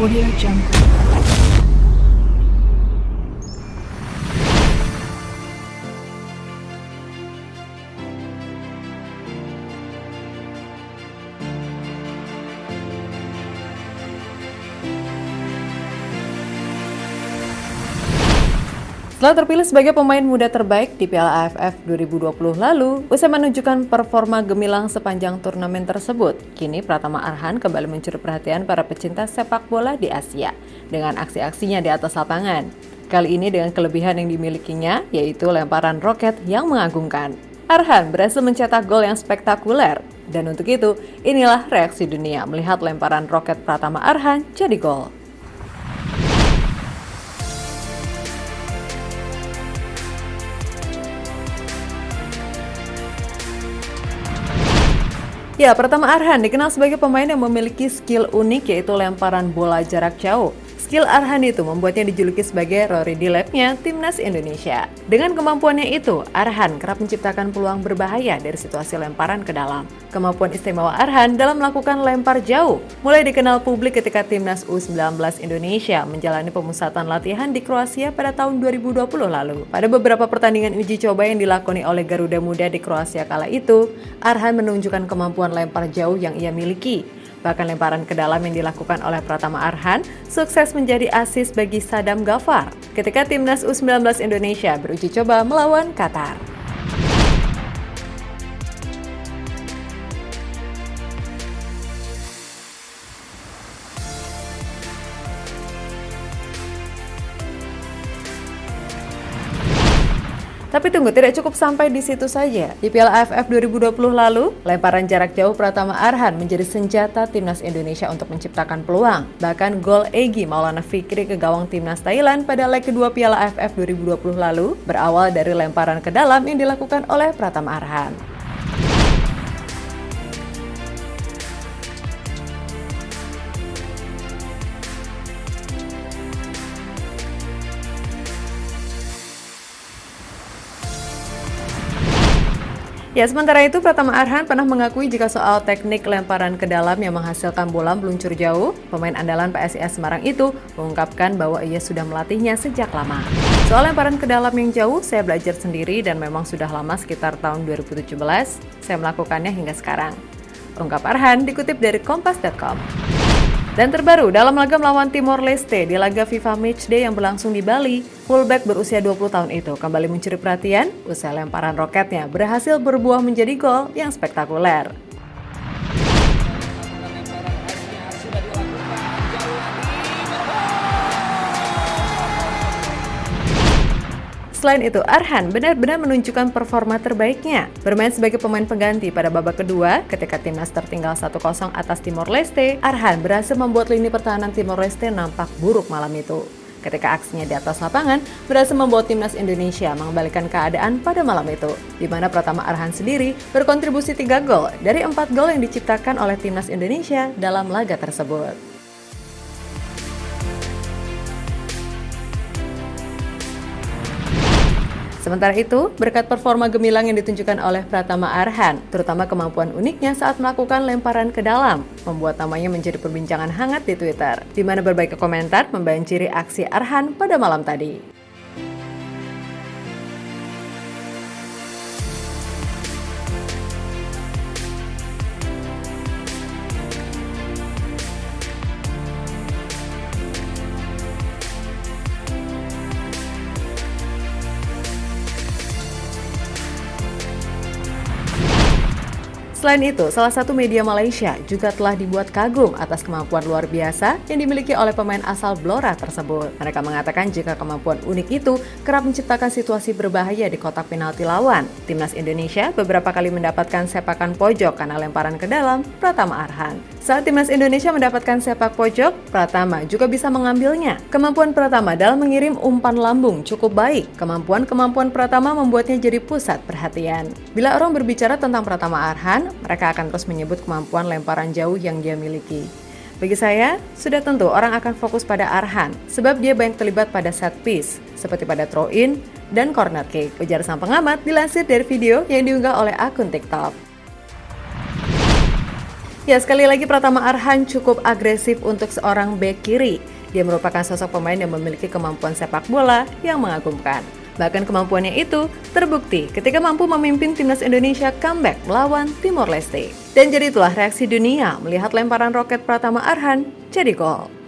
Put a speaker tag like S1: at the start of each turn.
S1: Audio Jungle.
S2: Setelah terpilih sebagai pemain muda terbaik di Piala AFF 2020 lalu, usai menunjukkan performa gemilang sepanjang turnamen tersebut, kini Pratama Arhan kembali mencuri perhatian para pecinta sepak bola di Asia dengan aksi-aksinya di atas lapangan. Kali ini dengan kelebihan yang dimilikinya, yaitu lemparan roket yang mengagumkan. Arhan berhasil mencetak gol yang spektakuler, dan untuk itu, inilah reaksi dunia melihat lemparan roket Pratama Arhan jadi gol. Ya, Pratama Arhan dikenal sebagai pemain yang memiliki skill unik yaitu lemparan bola jarak jauh. Skill Arhan itu membuatnya dijuluki sebagai Rory Delap-nya Timnas Indonesia. Dengan kemampuannya itu, Arhan kerap menciptakan peluang berbahaya dari situasi lemparan ke dalam. Kemampuan istimewa Arhan dalam melakukan lempar jauh mulai dikenal publik ketika Timnas U19 Indonesia menjalani pemusatan latihan di Kroasia pada tahun 2020 lalu. Pada beberapa pertandingan uji coba yang dilakoni oleh Garuda Muda di Kroasia kala itu, Arhan menunjukkan kemampuan lempar jauh yang ia miliki. Bahkan lemparan ke dalam yang dilakukan oleh Pratama Arhan sukses menjadi asis bagi Sadam Ghaffar ketika Timnas U19 Indonesia beruji coba melawan Qatar. Tapi tunggu, tidak cukup sampai di situ saja. Di Piala AFF 2020 lalu, lemparan jarak jauh Pratama Arhan menjadi senjata Timnas Indonesia untuk menciptakan peluang. Bahkan gol Egy Maulana Fikri ke gawang Timnas Thailand pada leg kedua Piala AFF 2020 lalu berawal dari lemparan ke dalam yang dilakukan oleh Pratama Arhan. Ya, sementara itu Pratama Arhan pernah mengakui jika soal teknik lemparan ke dalam yang menghasilkan bola meluncur jauh, pemain andalan PSIS Semarang itu mengungkapkan bahwa ia sudah melatihnya sejak lama. Soal lemparan ke dalam yang jauh, saya belajar sendiri dan memang sudah lama sekitar tahun 2017, saya melakukannya hingga sekarang. Ungkap Arhan dikutip dari Kompas.com. Dan terbaru, dalam laga melawan Timor Leste di laga FIFA Matchday yang berlangsung di Bali, fullback berusia 20 tahun itu kembali mencuri perhatian usai lemparan roketnya berhasil berbuah menjadi gol yang spektakuler. Selain itu, Arhan benar-benar menunjukkan performa terbaiknya. Bermain sebagai pemain pengganti pada babak kedua, ketika timnas tertinggal 1-0 atas Timor Leste, Arhan berhasil membuat lini pertahanan Timor Leste nampak buruk malam itu. Ketika aksinya di atas lapangan, berhasil membawa timnas Indonesia mengembalikan keadaan pada malam itu, di mana Pratama Arhan sendiri berkontribusi 3 gol dari 4 gol yang diciptakan oleh timnas Indonesia dalam laga tersebut. Sementara itu, berkat performa gemilang yang ditunjukkan oleh Pratama Arhan, terutama kemampuan uniknya saat melakukan lemparan ke dalam, membuat namanya menjadi perbincangan hangat di Twitter, di mana berbagai komentar membanjiri aksi Arhan pada malam tadi. Selain itu, salah satu media Malaysia juga telah dibuat kagum atas kemampuan luar biasa yang dimiliki oleh pemain asal Blora tersebut. Mereka mengatakan jika kemampuan unik itu kerap menciptakan situasi berbahaya di kotak penalti lawan. Timnas Indonesia beberapa kali mendapatkan sepakan pojok karena lemparan ke dalam Pratama Arhan. Saat Timnas Indonesia mendapatkan sepak pojok, Pratama juga bisa mengambilnya. Kemampuan Pratama dalam mengirim umpan lambung cukup baik. Kemampuan Pratama membuatnya jadi pusat perhatian. Bila orang berbicara tentang Pratama Arhan, mereka akan terus menyebut kemampuan lemparan jauh yang dia miliki. Bagi saya, sudah tentu orang akan fokus pada Arhan, sebab dia banyak terlibat pada set piece, seperti pada throw-in dan corner kick, ujar sang pengamat dilansir dari video yang diunggah oleh akun TikTok. Ya, sekali lagi Pratama Arhan cukup agresif untuk seorang bek kiri. Dia merupakan sosok pemain yang memiliki kemampuan sepak bola yang mengagumkan. Bahkan kemampuannya itu terbukti ketika mampu memimpin timnas Indonesia comeback melawan Timor Leste. Dan jadi itulah reaksi dunia melihat lemparan roket Pratama Arhan jadi gol.